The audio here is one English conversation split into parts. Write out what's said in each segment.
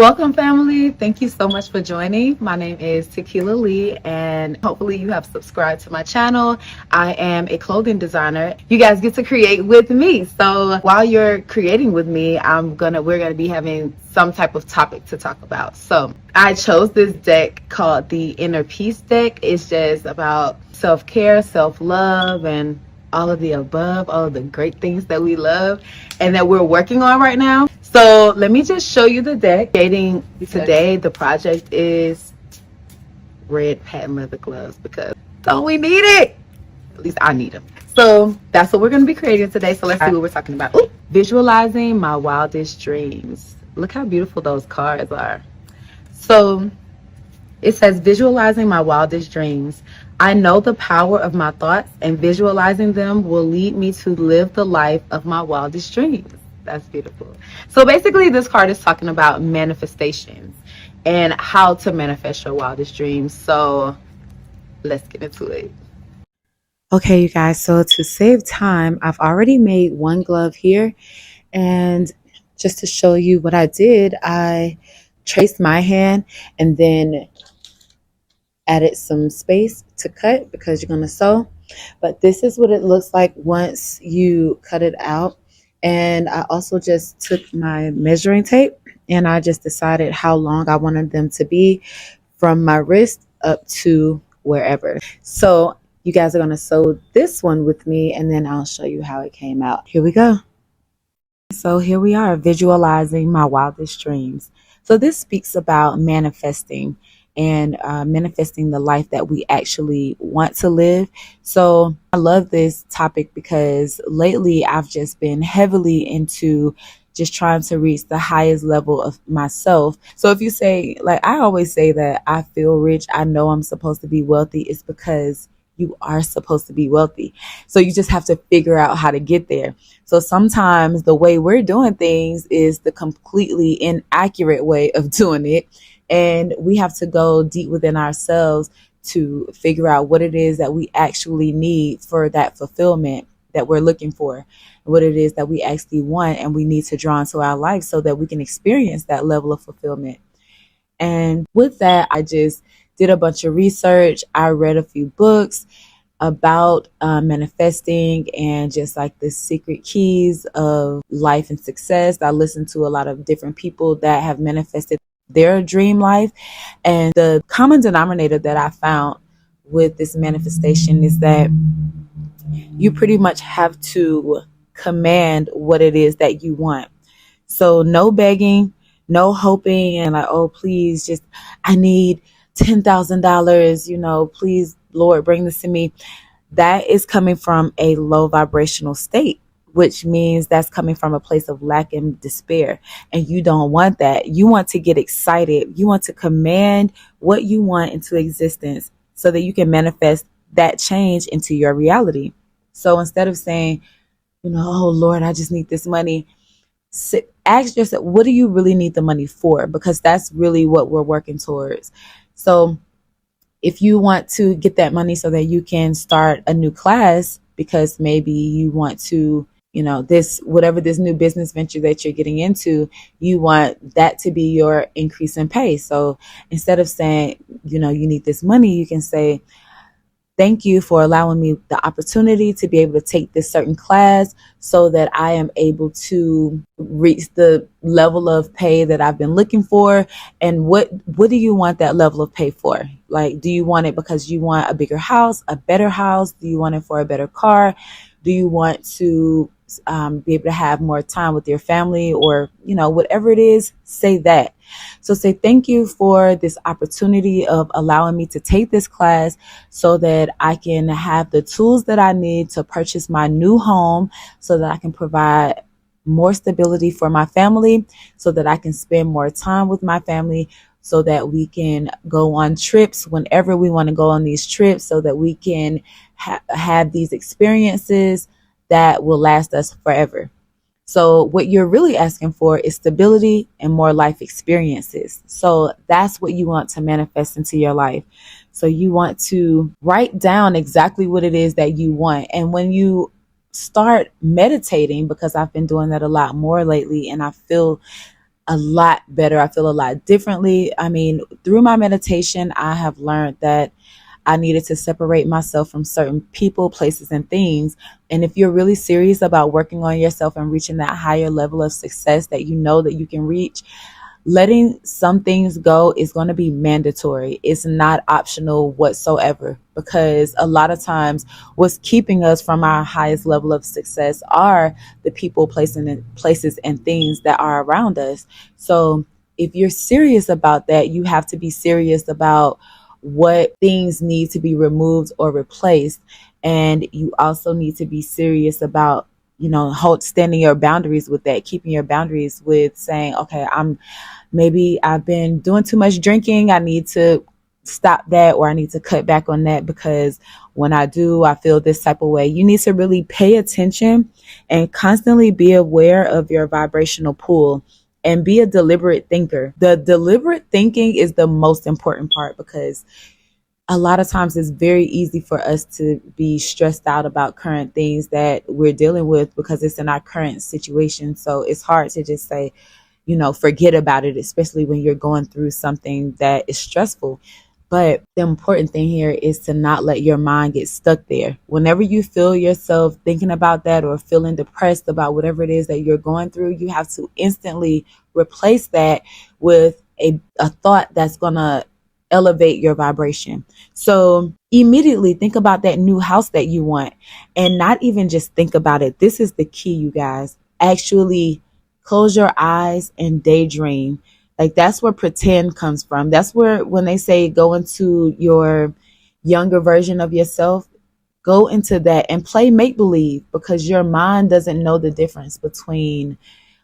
Welcome, family. Thank you so much for joining. My name is Tequila Lee, and hopefully, you have subscribed to my channel. I am a clothing designer. You guys get to create with me. So, while you're creating with me, we're gonna be having some type of topic to talk about. So, I chose this deck called the Inner Peace deck. It's just about self care, self love, and all of the above, all of the great things that we love and that we're working on right now. So let me just show you the deck. Creating today, the project is red patent leather gloves because don't we need it? At least I need them. So that's what we're going to be creating today. So let's see what we're talking about. Ooh, visualizing my wildest dreams. Look how beautiful those cards are. So it says, visualizing my wildest dreams. I know the power of my thoughts, and visualizing them will lead me to live the life of my wildest dreams. That's beautiful. So basically, this card is talking about manifestations and how to manifest your wildest dreams. So let's get into it. Okay, you guys, so to save time, I've already made one glove here. And just to show you what I did, I traced my hand and then added some space to cut because you're going to sew. But this is what it looks like once you cut it out. And I also just took my measuring tape and I just decided how long I wanted them to be from my wrist up to wherever. So you guys are going to sew this one with me and then I'll show you how it came out. Here we go. So here we are, visualizing my wildest dreams. So this speaks about manifesting and manifesting the life that we actually want to live. So I love this topic because lately I've just been heavily into just trying to reach the highest level of myself. So if you say, like I always say that I feel rich, I know I'm supposed to be wealthy, it's because you are supposed to be wealthy. So you just have to figure out how to get there. So sometimes the way we're doing things is the completely inaccurate way of doing it. And we have to go deep within ourselves to figure out what it is that we actually need for that fulfillment that we're looking for, what it is that we actually want and we need to draw into our life so that we can experience that level of fulfillment. And with that, I just did a bunch of research. I read a few books about manifesting and just like the secret keys of life and success. I listened to a lot of different people that have manifested their dream life. And the common denominator that I found with this manifestation is that you pretty much have to command what it is that you want. So no begging, no hoping and like, oh, please, just, I need $10,000, please, Lord, bring this to me. That is coming from a low vibrational state, which means that's coming from a place of lack and despair. And you don't want that. You want to get excited. You want to command what you want into existence so that you can manifest that change into your reality. So instead of saying, oh, Lord, I just need this money, ask yourself, what do you really need the money for? Because that's really what we're working towards. So if you want to get that money so that you can start a new class, because maybe you want to, whatever this new business venture that you're getting into, you want that to be your increase in pay. So instead of saying, you need this money, you can say, thank you for allowing me the opportunity to be able to take this certain class so that I am able to reach the level of pay that I've been looking for. And what do you want that level of pay for? Like, do you want it because you want a bigger house, a better house? Do you want it for a better car? Do you want to be able to have more time with your family or, whatever it is, say that. So say thank you for this opportunity of allowing me to take this class so that I can have the tools that I need to purchase my new home so that I can provide more stability for my family, so that I can spend more time with my family, so that we can go on trips whenever we want to go on these trips, so that we can have these experiences that will last us forever. So what you're really asking for is stability and more life experiences. So that's what you want to manifest into your life. So you want to write down exactly what it is that you want. And when you start meditating, because I've been doing that a lot more lately, and I feel a lot better. I feel a lot differently. I mean, through my meditation, I have learned that I needed to separate myself from certain people, places, and things. And if you're really serious about working on yourself and reaching that higher level of success that you know that you can reach, letting some things go is going to be mandatory. It's not optional whatsoever, because a lot of times what's keeping us from our highest level of success are the people, places, and things that are around us. So if you're serious about that, you have to be serious about what things need to be removed or replaced. And you also need to be serious about, standing your boundaries with that, keeping your boundaries with saying, okay, maybe I've been doing too much drinking. I need to stop that, or I need to cut back on that, because when I do, I feel this type of way. You need to really pay attention and constantly be aware of your vibrational pool and be a deliberate thinker. The deliberate thinking is the most important part, because a lot of times it's very easy for us to be stressed out about current things that we're dealing with because it's in our current situation. So it's hard to just say, forget about it, especially when you're going through something that is stressful. But the important thing here is to not let your mind get stuck there. Whenever you feel yourself thinking about that or feeling depressed about whatever it is that you're going through, you have to instantly replace that with a thought that's going to elevate your vibration. So immediately think about that new house that you want, and not even just think about it. This is the key, you guys. Actually close your eyes and daydream. Like, that's where pretend comes from. That's where, when they say go into your younger version of yourself, go into that and play make believe, because your mind doesn't know the difference between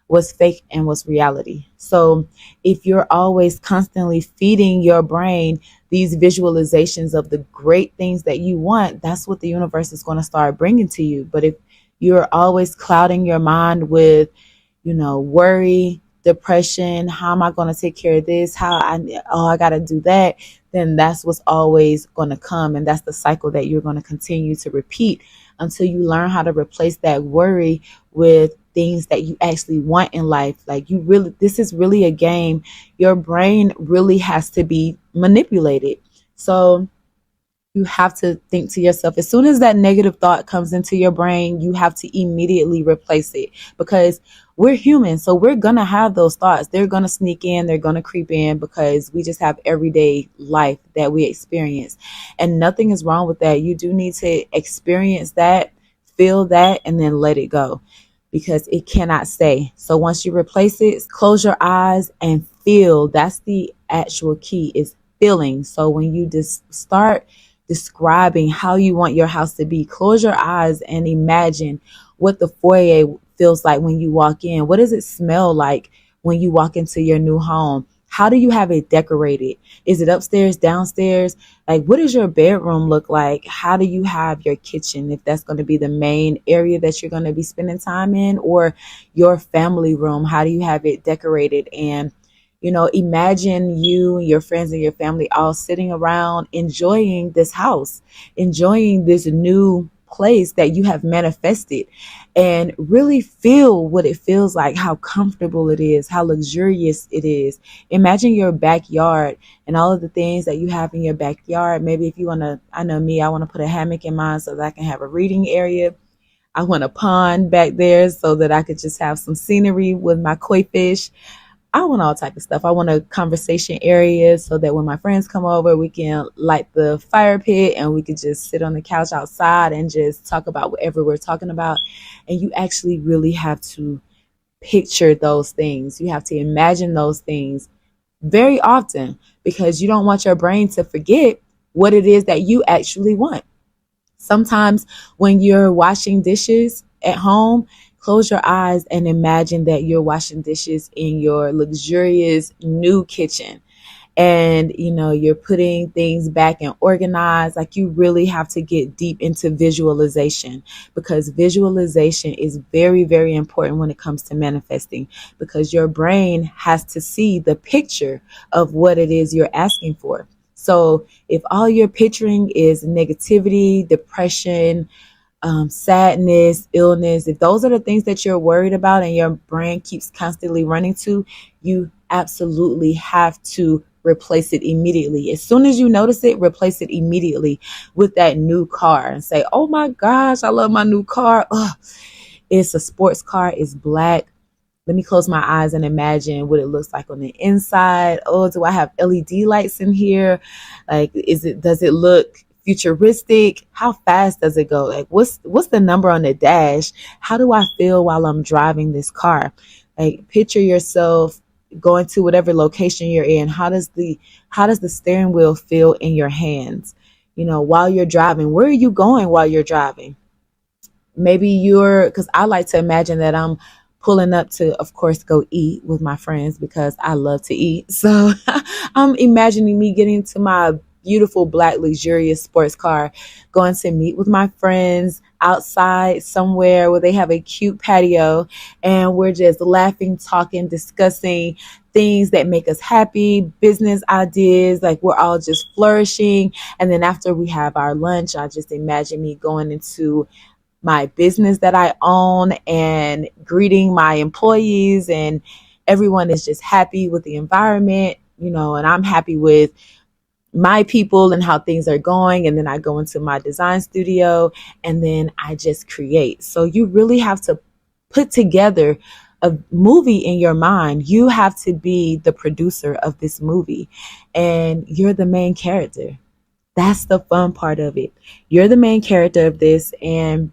what's fake and what's reality. So if you're always constantly feeding your brain these visualizations of the great things that you want, that's what the universe is going to start bringing to you. But if you're always clouding your mind with, worry, depression, how am I going to take care of this? I got to do that. Then that's what's always going to come. And that's the cycle that you're going to continue to repeat until you learn how to replace that worry with things that you actually want in life. Like, this is really a game. Your brain really has to be manipulated. So you have to think to yourself, as soon as that negative thought comes into your brain, you have to immediately replace it, because we're human. So we're going to have those thoughts. They're going to sneak in. They're going to creep in, because we just have everyday life that we experience, and nothing is wrong with that. You do need to experience that, feel that, and then let it go, because it cannot stay. So once you replace it, close your eyes and feel. That's the actual key, is feeling. So when you just start describing how you want your house to be, close your eyes and imagine what the foyer feels like when you walk in. What does it smell like when you walk into your new home? How do you have it decorated? Is it upstairs, downstairs? Like, what does your bedroom look like? How do you have your kitchen, if that's going to be the main area that you're going to be spending time in, or your family room? How do you have it decorated? And imagine you, your friends, and your family all sitting around enjoying this house, enjoying this new place that you have manifested, and really feel what it feels like, how comfortable it is, how luxurious it is. Imagine your backyard and all of the things that you have in your backyard. Maybe if you want to, I know me, I want to put a hammock in mine so that I can have a reading area. I want a pond back there so that I could just have some scenery with my koi fish. I want all type of stuff. I want a conversation area so that when my friends come over, we can light the fire pit and we could just sit on the couch outside and just talk about whatever we're talking about. And you actually really have to picture those things. You have to imagine those things very often, because you don't want your brain to forget what it is that you actually want. Sometimes when you're washing dishes at home, close your eyes and imagine that you're washing dishes in your luxurious new kitchen. And, you're putting things back and organized. Like, you really have to get deep into visualization, because visualization is very, very important when it comes to manifesting, because your brain has to see the picture of what it is you're asking for. So if all you're picturing is negativity, depression, sadness, illness, if those are the things that you're worried about and your brain keeps constantly running to, you absolutely have to replace it immediately. As soon as you notice it, replace it immediately with that new car and say, oh my gosh, I love my new car. Ugh, it's a sports car. It's black. Let me close my eyes and imagine what it looks like on the inside. Oh, do I have LED lights in here? Like, does it look futuristic? How fast does it go? Like, what's the number on the dash? How do I feel while I'm driving this car? Like, picture yourself going to whatever location you're in. How does the steering wheel feel in your hands? While you're driving, where are you going while you're driving? Maybe because I like to imagine that I'm pulling up to, of course, go eat with my friends because I love to eat. So I'm imagining me getting to my beautiful black luxurious sports car, going to meet with my friends outside somewhere where they have a cute patio, and we're just laughing, talking, discussing things that make us happy, business ideas, like we're all just flourishing. And then after we have our lunch, I just imagine me going into my business that I own and greeting my employees, and everyone is just happy with the environment, and I'm happy with my people and how things are going. And then I go into my design studio and then I just create. So you really have to put together a movie in your mind. You have to be the producer of this movie and you're the main character. That's the fun part of it. You're the main character of this, and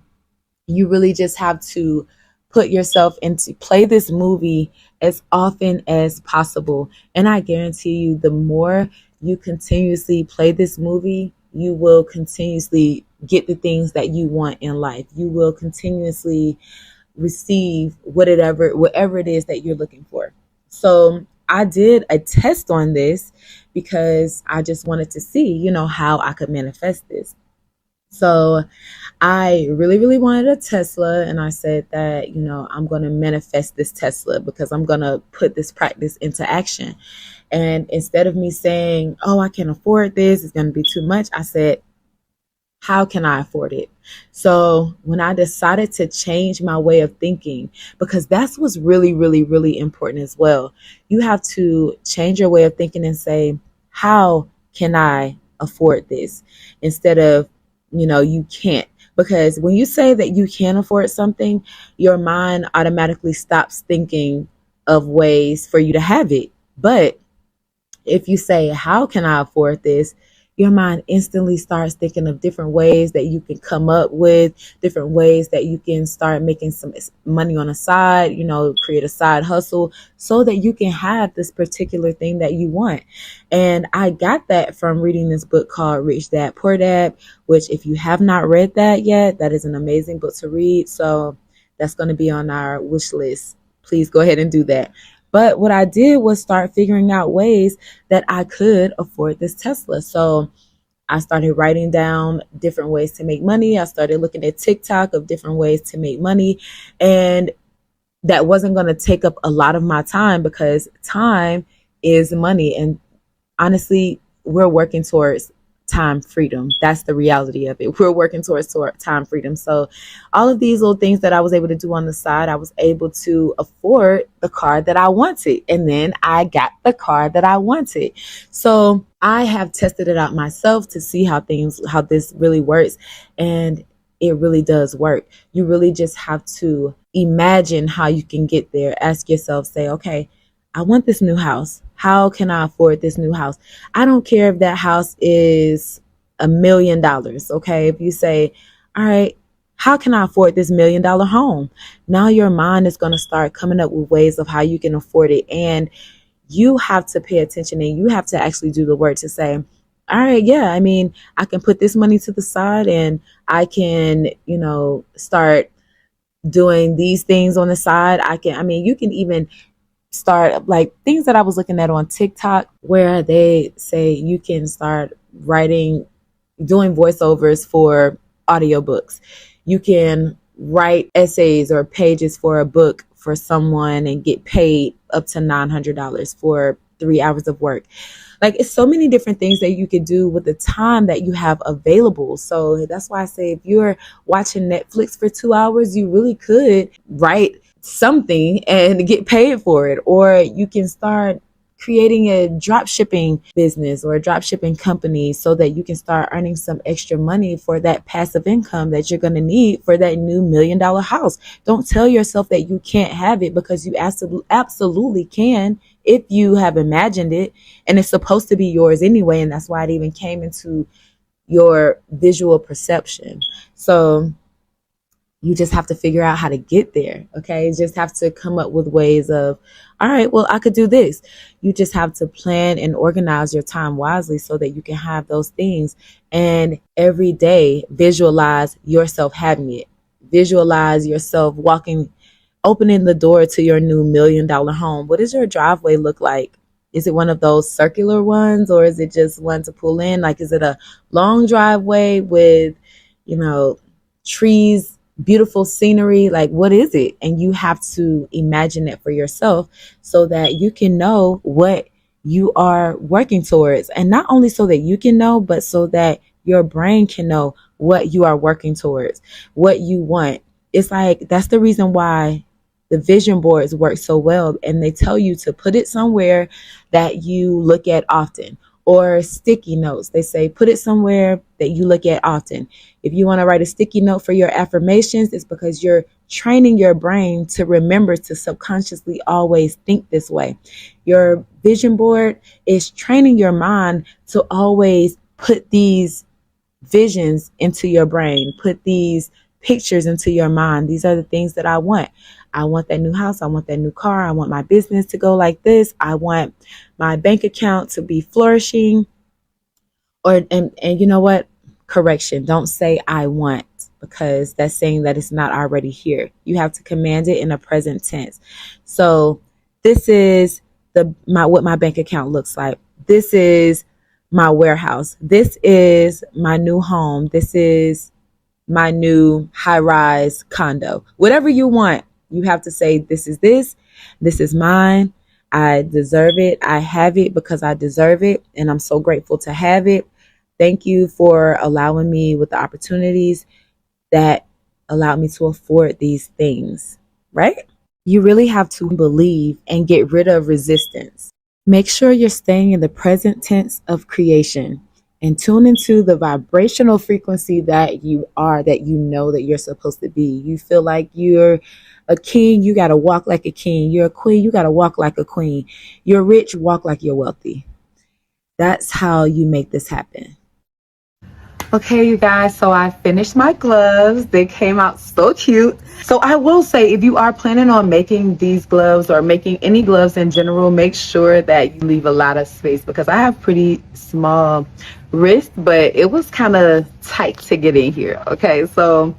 you really just have to put yourself into play this movie as often as possible. And I guarantee you, the more you continuously play this movie, you will continuously get the things that you want in life. You will continuously receive whatever it is that you're looking for. So I did a test on this because I just wanted to see, how I could manifest this. So I really, really wanted a Tesla, and I said that, I'm going to manifest this Tesla because I'm going to put this practice into action. And instead of me saying, oh, I can't afford this, it's going to be too much, I said, how can I afford it? So when I decided to change my way of thinking, because that's what's really, really, really important as well. You have to change your way of thinking and say, how can I afford this? Instead of, you can't. Because when you say that you can't afford something, your mind automatically stops thinking of ways for you to have it. But if you say, how can I afford this? Your mind instantly starts thinking of different ways that you can come up with, different ways that you can start making some money on the side, create a side hustle so that you can have this particular thing that you want. And I got that from reading this book called Rich Dad, Poor Dad, which if you have not read that yet, that is an amazing book to read. So that's going to be on our wish list. Please go ahead and do that. But what I did was start figuring out ways that I could afford this Tesla. So I started writing down different ways to make money. I started looking at TikTok of different ways to make money. And that wasn't going to take up a lot of my time because time is money. And honestly, we're working towards time freedom. That's the reality of it. We're working towards time freedom. So all of these little things that I was able to do on the side, I was able to afford the car that I wanted. And then I got the car that I wanted. So I have tested it out myself to see how this really works. And it really does work. You really just have to imagine how you can get there. Ask yourself, say, okay, I want this new house. How can I afford this new house? I don't care if that house is $1 million. Okay. If you say, all right, how can I afford this $1 million home? Now your mind is going to start coming up with ways of how you can afford it. And you have to pay attention and you have to actually do the work to say, all right, yeah, I mean, I can put this money to the side and I can, start doing these things on the side. You can even start like things that I was looking at on TikTok where they say you can start doing voiceovers for audiobooks. You can write essays or pages for a book for someone and get paid up to $900 for 3 hours of work. Like, it's so many different things that you could do with the time that you have available. So that's why I say, if you're watching Netflix for 2 hours, you really could write something and get paid for it. Or you can start creating a drop shipping business or a drop shipping company so that you can start earning some extra money for that passive income that you're going to need for that new $1 million house. Don't tell yourself that you can't have it, because you absolutely can if you have imagined it, and it's supposed to be yours anyway. And that's why it even came into your visual perception. So you just have to figure out how to get there. Okay. You just have to come up with ways of, all right, well, I could do this. You just have to plan and organize your time wisely so that you can have those things. And every day, visualize yourself having it. Visualize yourself opening the door to your new $1 million home. What does your driveway look like? Is it one of those circular ones, or is it just one to pull in? Like, is it a long driveway with, trees, beautiful scenery? Like, what is it? And you have to imagine it for yourself so that you can know what you are working towards. And not only so that you can know, but so that your brain can know what you are working towards, what you want. It's like, that's the reason why the vision boards work so well. And they tell you to put it somewhere that you look at often. Or sticky notes. They say put it somewhere that you look at often. If you want to write a sticky note for your affirmations, it's because you're training your brain to remember to subconsciously always think this way. Your vision board is training your mind to always put these visions into your brain, put these pictures into your mind. These are the things that I want. I want that new house. I want that new car. I want my business to go like this. I want my bank account to be flourishing. And you know what? Correction. Don't say I want, because that's saying that it's not already here. You have to command it in a present tense. So this is what my bank account looks like. This is my warehouse. This is my new home. This is my new high-rise condo. Whatever you want, you have to say, this is mine. I deserve it. I have it because I deserve it. And I'm so grateful to have it. Thank you for allowing me with the opportunities that allowed me to afford these things, right? You really have to believe and get rid of resistance. Make sure you're staying in the present tense of creation and tune into the vibrational frequency that you know that you're supposed to be. You feel like you're a king, you got to walk like a king. You're a queen, you got to walk like a queen. You're rich, walk like you're wealthy. That's how you make this happen. Okay, you guys, so I finished my gloves. They came out so cute. So I will say, if you are planning on making these gloves or making any gloves in general, make sure that you leave a lot of space, because I have pretty small wrists, but it was kind of tight to get in here. Okay, so,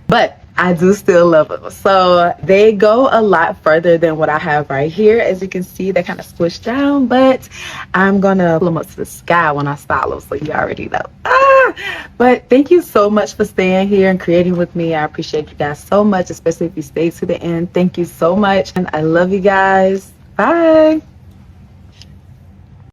but I do still love them. So they go a lot further than what I have right here. As you can see, they kind of squish down, but I'm gonna pull them up to the sky when I style them, so you already know. But thank you so much for staying here and creating with me. I appreciate you guys so much, especially if you stayed to the end. Thank you so much, and I love you guys. Bye.